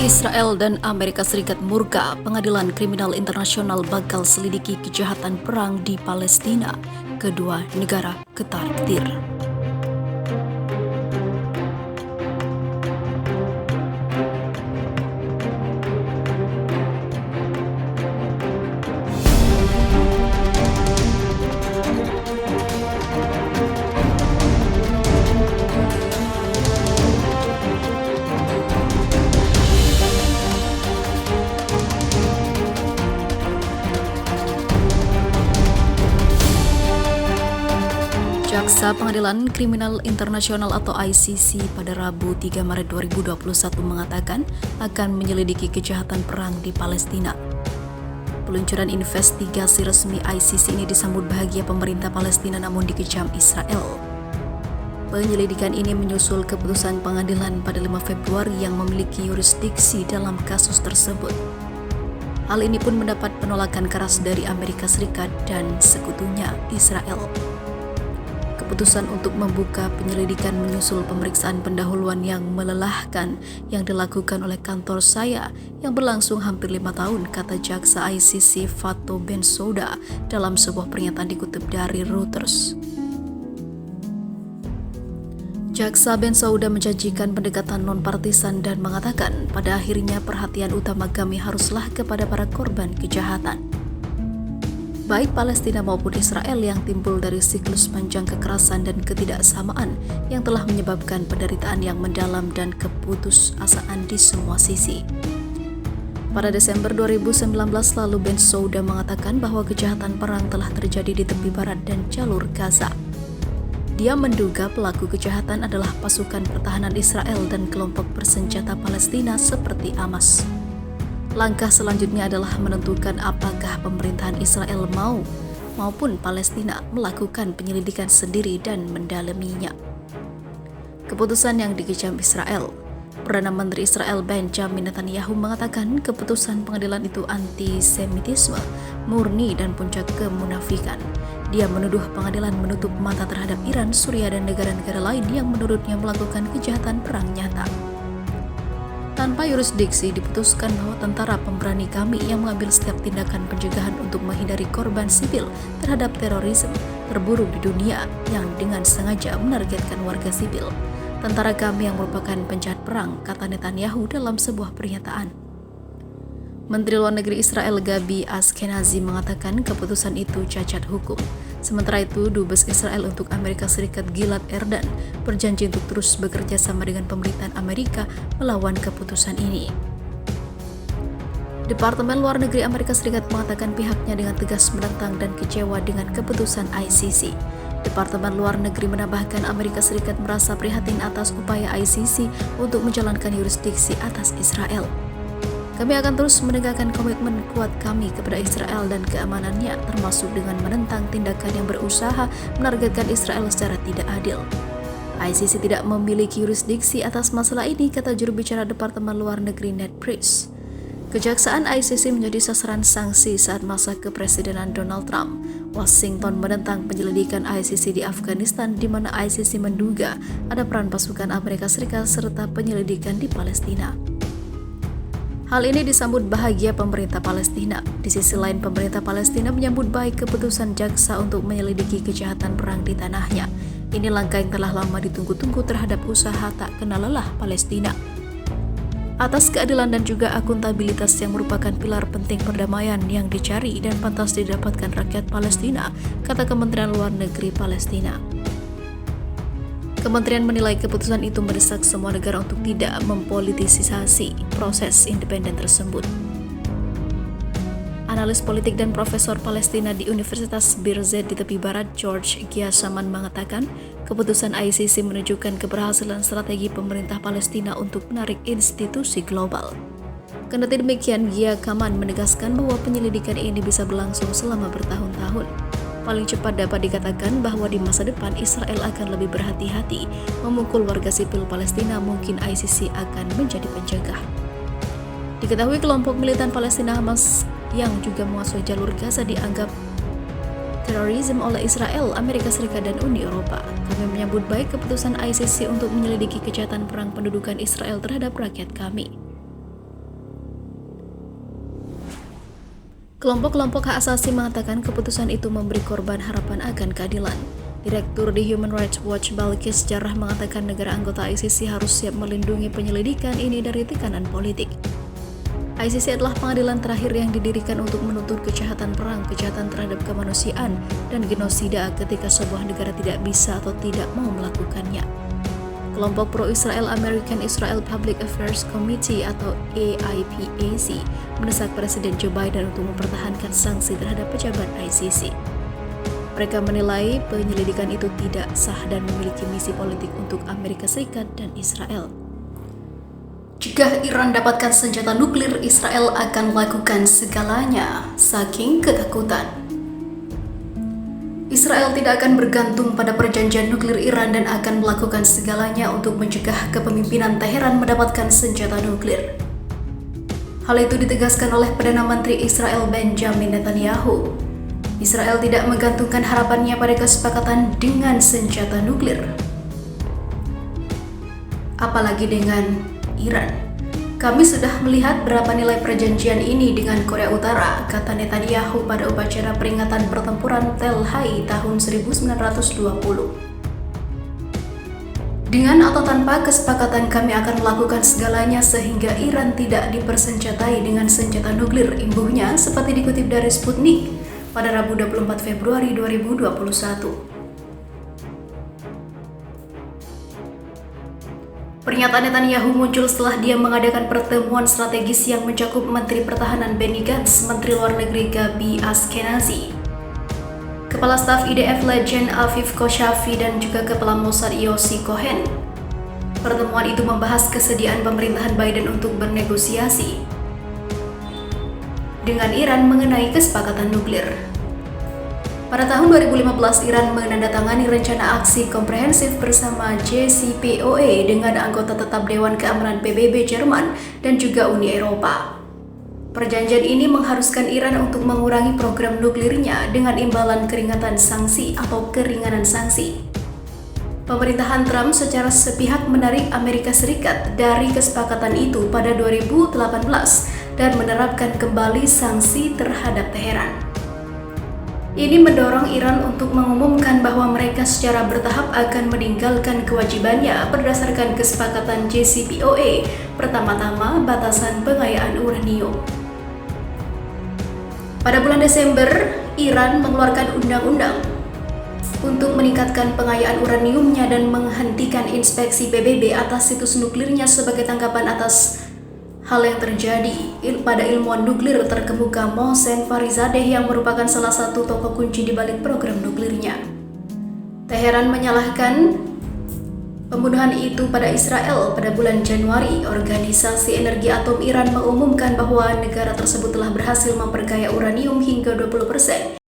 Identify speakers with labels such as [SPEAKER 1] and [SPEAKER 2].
[SPEAKER 1] Israel dan Amerika Serikat murka, Pengadilan Kriminal Internasional bakal selidiki kejahatan perang di Palestina. Kedua negara ketar-ketir. Jaksa Pengadilan Kriminal Internasional atau ICC pada Rabu 3 Maret 2021 mengatakan akan menyelidiki kejahatan perang di Palestina. Peluncuran investigasi resmi ICC ini disambut bahagia pemerintah Palestina namun dikecam Israel. Penyelidikan ini menyusul keputusan pengadilan pada 5 Februari yang memiliki yurisdiksi dalam kasus tersebut. Hal ini pun mendapat penolakan keras dari Amerika Serikat dan sekutunya Israel. Keputusan untuk membuka penyelidikan menyusul pemeriksaan pendahuluan yang melelahkan yang dilakukan oleh kantor saya yang berlangsung hampir 5 tahun, kata jaksa ICC Fatou Bensouda dalam sebuah pernyataan dikutip dari Reuters. Jaksa Bensouda menjanjikan pendekatan non-partisan dan mengatakan pada akhirnya perhatian utama kami haruslah kepada para korban kejahatan, baik Palestina maupun Israel, yang timbul dari siklus panjang kekerasan dan ketidaksamaan yang telah menyebabkan penderitaan yang mendalam dan keputusasaan di semua sisi. Pada Desember 2019 lalu, Bensouda mengatakan bahwa kejahatan perang telah terjadi di tepi barat dan jalur Gaza. Dia menduga pelaku kejahatan adalah pasukan pertahanan Israel dan kelompok bersenjata Palestina seperti Hamas. Langkah selanjutnya adalah menentukan apakah pemerintahan Israel maupun Palestina melakukan penyelidikan sendiri dan mendalaminya. Keputusan yang dikecam Israel. Perdana Menteri Israel Benjamin Netanyahu mengatakan keputusan pengadilan itu antisemitisme murni dan puncak kemunafikan. Dia menuduh pengadilan menutup mata terhadap Iran, Suriah, dan negara-negara lain yang menurutnya melakukan kejahatan perang nyata. Tanpa yurisdiksi, diputuskan bahwa tentara pemberani kami yang mengambil setiap tindakan pencegahan untuk menghindari korban sipil terhadap terorisme terburuk di dunia yang dengan sengaja menargetkan warga sipil. Tentara kami yang merupakan penjahat perang, kata Netanyahu dalam sebuah pernyataan. Menteri Luar Negeri Israel Gabi Ashkenazi mengatakan keputusan itu cacat hukum. Sementara itu, Dubes Israel untuk Amerika Serikat Gilad Erdan berjanji untuk terus bekerja sama dengan pemerintahan Amerika melawan keputusan ini. Departemen Luar Negeri Amerika Serikat mengatakan pihaknya dengan tegas menentang dan kecewa dengan keputusan ICC. Departemen Luar Negeri menambahkan Amerika Serikat merasa prihatin atas upaya ICC untuk menjalankan yurisdiksi atas Israel. Kami akan terus menegakkan komitmen kuat kami kepada Israel dan keamanannya, termasuk dengan menentang tindakan yang berusaha menargetkan Israel secara tidak adil. ICC tidak memiliki yurisdiksi atas masalah ini, kata juru bicara Departemen Luar Negeri Ned Price. Kejaksaan ICC menjadi sasaran sanksi saat masa kepresidenan Donald Trump. Washington menentang penyelidikan ICC di Afghanistan, di mana ICC menduga ada peran pasukan Amerika Serikat serta penyelidikan di Palestina. Hal ini disambut bahagia pemerintah Palestina. Di sisi lain, pemerintah Palestina menyambut baik keputusan jaksa untuk menyelidiki kejahatan perang di tanahnya. Ini langkah yang telah lama ditunggu-tunggu terhadap usaha tak kenal lelah Palestina atas keadilan dan juga akuntabilitas yang merupakan pilar penting perdamaian yang dicari dan pantas didapatkan rakyat Palestina, kata Kementerian Luar Negeri Palestina. Kementerian menilai keputusan itu mendesak semua negara untuk tidak mempolitisasi proses independen tersebut. Analis politik dan profesor Palestina di Universitas Birzeit di tepi barat, George Giasaman, mengatakan keputusan ICC menunjukkan keberhasilan strategi pemerintah Palestina untuk menarik institusi global. Kendati demikian, Giasaman menegaskan bahwa penyelidikan ini bisa berlangsung selama bertahun-tahun. Paling cepat dapat dikatakan bahwa di masa depan Israel akan lebih berhati-hati memukul warga sipil Palestina, mungkin ICC akan menjadi penjaga. Diketahui kelompok militan Palestina Hamas yang juga menguasai jalur Gaza dianggap terorisme oleh Israel, Amerika Serikat, dan Uni Eropa. Kami menyambut baik keputusan ICC untuk menyelidiki kejahatan perang pendudukan Israel terhadap rakyat kami. Kelompok-kelompok hak asasi mengatakan keputusan itu memberi korban harapan akan keadilan. Direktur di Human Rights Watch Balkis Jarrah mengatakan negara anggota ICC harus siap melindungi penyelidikan ini dari tekanan politik. ICC adalah pengadilan terakhir yang didirikan untuk menuntut kejahatan perang, kejahatan terhadap kemanusiaan, dan genosida ketika sebuah negara tidak bisa atau tidak mau melakukannya. Kelompok pro-Israel American Israel Public Affairs Committee atau AIPAC mendesak Presiden Joe Biden untuk mempertahankan sanksi terhadap pejabat ICC. Mereka menilai penyelidikan itu tidak sah dan memiliki misi politik untuk Amerika Serikat dan Israel. Jika Iran dapatkan senjata nuklir, Israel akan lakukan segalanya, saking ketakutan. Israel tidak akan bergantung pada perjanjian nuklir Iran dan akan melakukan segalanya untuk mencegah kepemimpinan Teheran mendapatkan senjata nuklir. Hal itu ditegaskan oleh Perdana Menteri Israel Benjamin Netanyahu. Israel tidak menggantungkan harapannya pada kesepakatan dengan senjata nuklir, apalagi dengan Iran. Kami sudah melihat berapa nilai perjanjian ini dengan Korea Utara, kata Netanyahu pada upacara peringatan pertempuran Tel Hai tahun 1920. Dengan atau tanpa kesepakatan kami akan melakukan segalanya sehingga Iran tidak dipersenjatai dengan senjata nuklir, imbuhnya seperti dikutip dari Sputnik pada Rabu 24 Februari 2021. Pernyataan Netanyahu muncul setelah dia mengadakan pertemuan strategis yang mencakup Menteri Pertahanan Benny Gantz, Menteri Luar Negeri Gabi Ashkenazi, Kepala Staf IDF Legend Aviv Koshafi, dan juga Kepala Mossad Yossi Cohen. Pertemuan itu membahas kesediaan pemerintahan Biden untuk bernegosiasi dengan Iran mengenai kesepakatan nuklir. Pada tahun 2015, Iran menandatangani rencana aksi komprehensif bersama JCPOA dengan anggota tetap Dewan Keamanan PBB Jerman dan juga Uni Eropa. Perjanjian ini mengharuskan Iran untuk mengurangi program nuklirnya dengan imbalan keringanan sanksi atau keringanan sanksi. Pemerintahan Trump secara sepihak menarik Amerika Serikat dari kesepakatan itu pada 2018 dan menerapkan kembali sanksi terhadap Teheran. Ini mendorong Iran untuk mengumumkan bahwa mereka secara bertahap akan meninggalkan kewajibannya berdasarkan kesepakatan JCPOA, pertama-tama batasan pengayaan uranium. Pada bulan Desember, Iran mengeluarkan undang-undang untuk meningkatkan pengayaan uraniumnya dan menghentikan inspeksi PBB atas situs nuklirnya sebagai tanggapan atas hal yang terjadi pada ilmuwan nuklir terkemuka Mohsen Farizadeh yang merupakan salah satu tokoh kunci di balik program nuklirnya. Teheran menyalahkan pembunuhan itu pada Israel pada bulan Januari. Organisasi Energi Atom Iran mengumumkan bahwa negara tersebut telah berhasil memperkaya uranium hingga 20%.